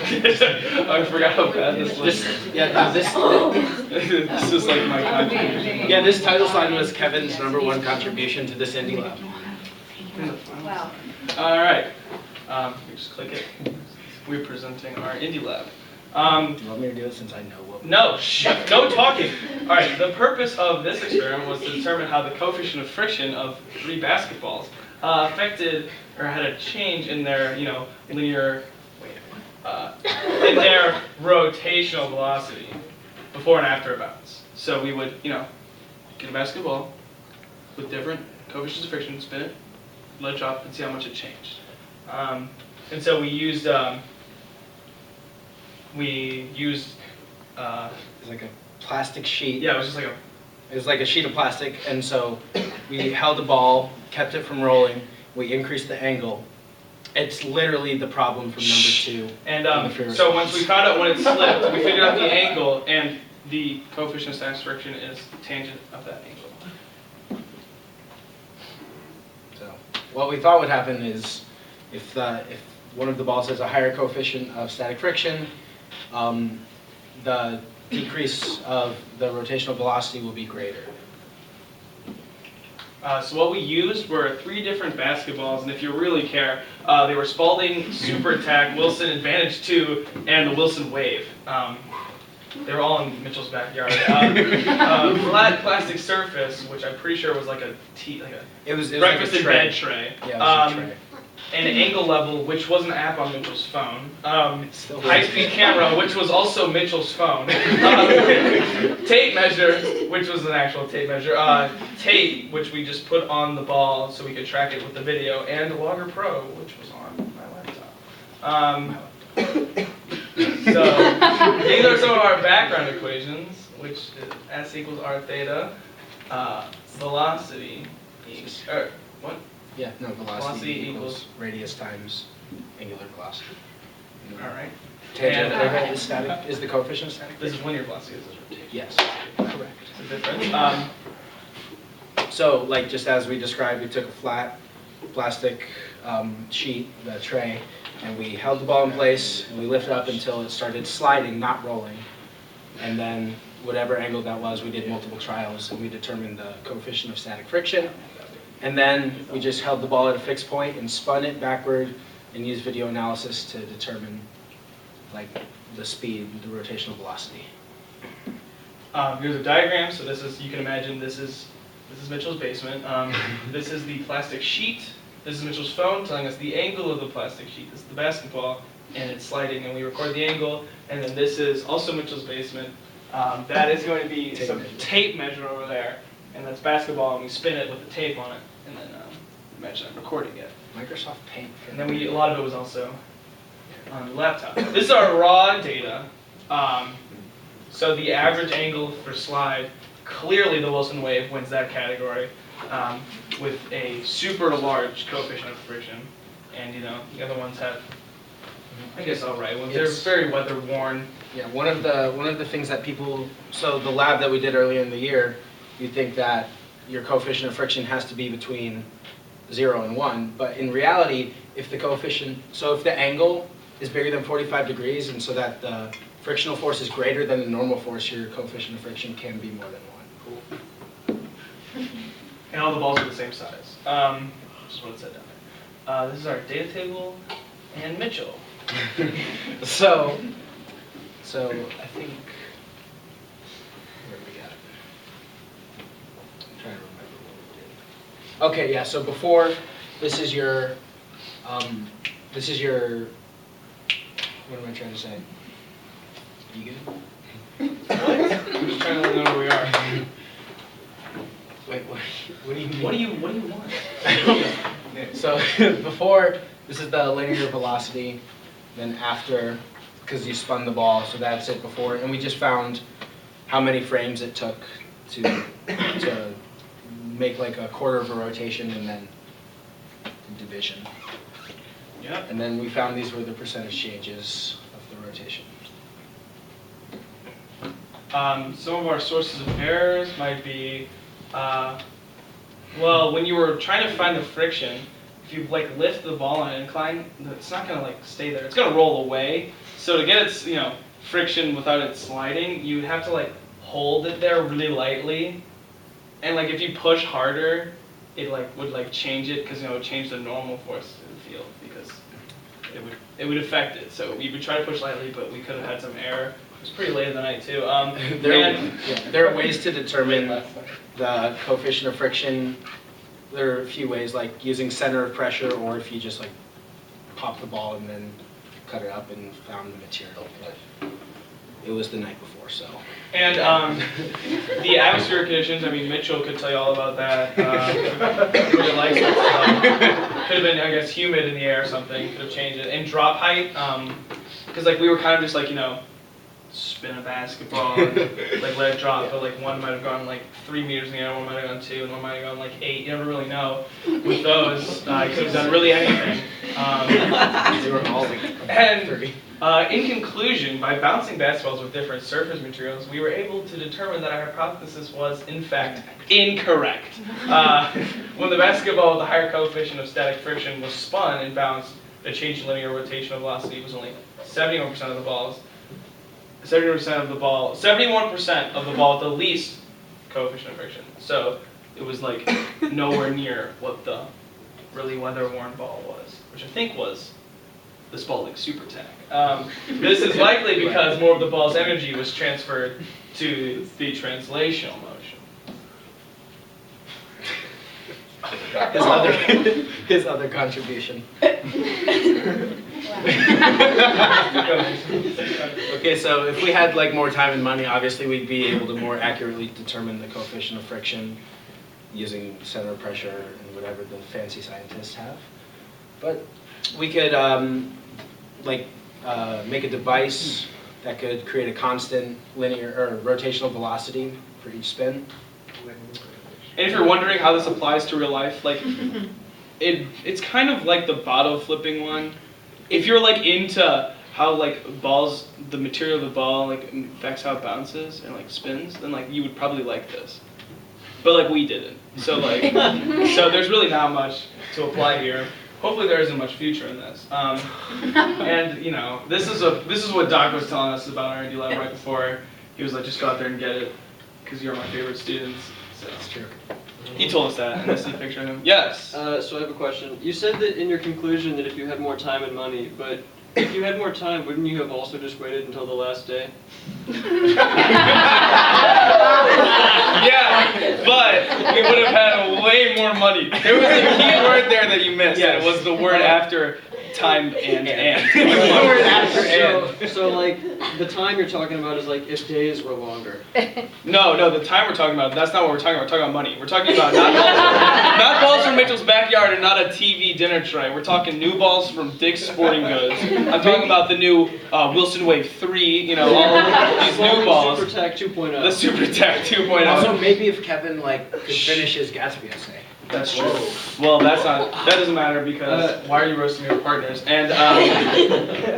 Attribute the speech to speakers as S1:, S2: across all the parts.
S1: I forgot how bad this was. This is like my contribution.
S2: Yeah, this title slide was Kevin's #1 contribution to this indie lab.
S3: Wow.
S1: All right. You just click it. We're presenting our indie lab.
S2: Do you want me to do it since I know what?
S1: No, no talking. All right. The purpose of this experiment was to determine how the coefficient of friction of 3 basketballs affected or had a change in their, linear, in their rotational velocity before and after a bounce. So we would, get a basketball with different coefficients of friction, spin it, let it drop, and see how much it changed. And so we used.
S2: It's like a plastic sheet.
S1: Yeah, it was just like
S2: It was like a sheet of plastic, and so we held the ball, kept it from rolling. We increased the angle. It's literally the problem from number 2.
S1: And so once we found out when it slipped, we figured out the angle, and the coefficient of static friction is tangent of that angle.
S2: So what we thought would happen is if one of the balls has a higher coefficient of static friction, the decrease of the rotational velocity will be greater.
S1: So what we used were 3 different basketballs, and if you really care, they were Spalding, Super Attack, Wilson Advantage 2, and the Wilson Wave. They were all in Mitchell's backyard. Flat plastic surface, which I'm pretty sure was like a breakfast in bed tray.
S2: Yeah, it was a tray.
S1: An angle level, which was an app on Mitchell's phone. High-speed camera, which was also Mitchell's phone. Tape measure, which was an actual tape measure. Tape, which we just put on the ball so we could track it with the video. And Logger Pro, which was on my laptop. So these are some of our background equations, which is S equals R theta. Velocity. What?
S2: Yeah, no, velocity equals radius times angular velocity.
S1: All right.
S2: Tangent is static. Is the coefficient of static?
S1: This is linear velocity. This is rotation.
S2: Yes, correct.
S1: It's a difference.
S2: So, like just as we described, we took a flat plastic sheet, the tray, and we held the ball in place, and we lifted up until it started sliding, not rolling. And then, whatever angle that was, we did multiple trials, and we determined the coefficient of static friction. And then we just held the ball at a fixed point and spun it backward and used video analysis to determine like the speed, the rotational velocity.
S1: Here's a diagram. So this is, you can imagine, this is Mitchell's basement. This is the plastic sheet. This is Mitchell's phone telling us the angle of the plastic sheet. This is the basketball, and it's sliding, and we record the angle. And then this is also Mitchell's basement. That is going to be some tape measure over there, and that's basketball, and we spin it with the tape on it, and then imagine I'm recording it.
S2: Microsoft Paint.
S1: And then a lot of it was also on the laptop. This is our raw data. So the average angle for slide, clearly the Wilson Wave wins that category with a super large coefficient of friction. And the other ones have, I guess, all right. Well, they're very weather worn.
S2: Yeah, one of the things that people, so the lab that we did earlier in the year, you think that your coefficient of friction has to be between 0 and 1, but in reality, if the angle is bigger than 45 degrees, and so that the frictional force is greater than the normal force, your coefficient of friction can be more than 1.
S1: Cool. And all the balls are the same size. This is what it said down there. This is our data table and Mitchell.
S2: So I think, where we got it? I'm trying to remember what we did. Okay, yeah, so before, this is your, what am I trying to say? You good?
S1: I'm just trying to let you know where we are.
S2: Wait, what do you mean?
S1: What do you want?
S2: So before, this is the linear velocity, then after, because you spun the ball, so that's it before, and we just found how many frames it took to make like a quarter of a rotation and then division.
S1: Yep.
S2: And then we found these were the percentage changes of the rotation.
S1: Some of our sources of errors might be, well, when you were trying to find the friction, if you lift the ball on an incline, it's not going to stay there. It's going to roll away. So to get its, friction without it sliding, you would have to like hold it there really lightly, and like if you push harder, it like would like change it because it would change the normal force in the field because it would affect it. So we would try to push lightly, but we could have had some error. It was pretty late in the night too.
S2: There are ways to determine the coefficient of friction. There are a few ways, like using center of pressure, or if you just like pop the ball and then cut it up and found the material. But it was the night before, so.
S1: And the atmospheric conditions, I mean, Mitchell could tell you all about that. Really likes that stuff. Could have been, I guess, humid in the air or something. Could have changed it. And drop height, because like we were kind of just like, spin a basketball and like let it drop, but like one might have gone like 3 meters in the air, one might have gone 2, and one might have gone like 8. You never really know with those. You could have done really anything.
S2: They were all like
S1: And
S2: 30.
S1: in conclusion, by bouncing basketballs with different surface materials, we were able to determine that our hypothesis was, in fact, incorrect. When the basketball with a higher coefficient of static friction was spun and bounced, the change in linear rotational velocity was only 71% of the balls. 71% of the ball, 71% of the ball with the least coefficient of friction. So it was like nowhere near what the really weather-worn ball was, which I think was the Spalding Super Tack. This is likely because more of the ball's energy was transferred to the translational motion.
S2: His other contribution. Okay, so if we had like more time and money, obviously we'd be able to more accurately determine the coefficient of friction using center of pressure and whatever the fancy scientists have. But we could make a device that could create a constant linear or rotational velocity for each spin.
S1: And if you're wondering how this applies to real life, like it's kind of like the bottle flipping one. If you're like into how like balls, the material of the ball like affects how it bounces and like spins, then like you would probably like this. But like we didn't. So like so there's really not much to apply here. Hopefully there isn't much future in this. And this is what Doc was telling us about R&D lab right before. He was like, just go out there and get it, because you're my favorite students. So
S2: That's true.
S1: he told us that, and this is a picture of him. Yes.
S4: So I have a question. You said that in your conclusion that if you had more time and money, but if you had more time, wouldn't you have also just waited until the last day?
S1: Yeah, but we would have had way more money. There was a key word there that you missed, and it was the word after time and. The word after and.
S4: So like, the time you're talking about is like if days were longer.
S1: No, the time we're talking about, that's not what we're talking about. We're talking about money. We're talking about not balls from Mitchell's backyard and not a TV dinner tray. We're talking new balls from Dick's Sporting Goods. I'm talking about the new Wilson Wave 3, all of these new balls.
S4: Super Tack 2.0.
S1: The Super Tack 2.0.
S2: Also, maybe if Kevin could finish his Gatsby essay.
S1: That's true. Well, that doesn't matter because why are you roasting your partners? And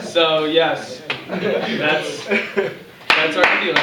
S1: so yes, that's our deal.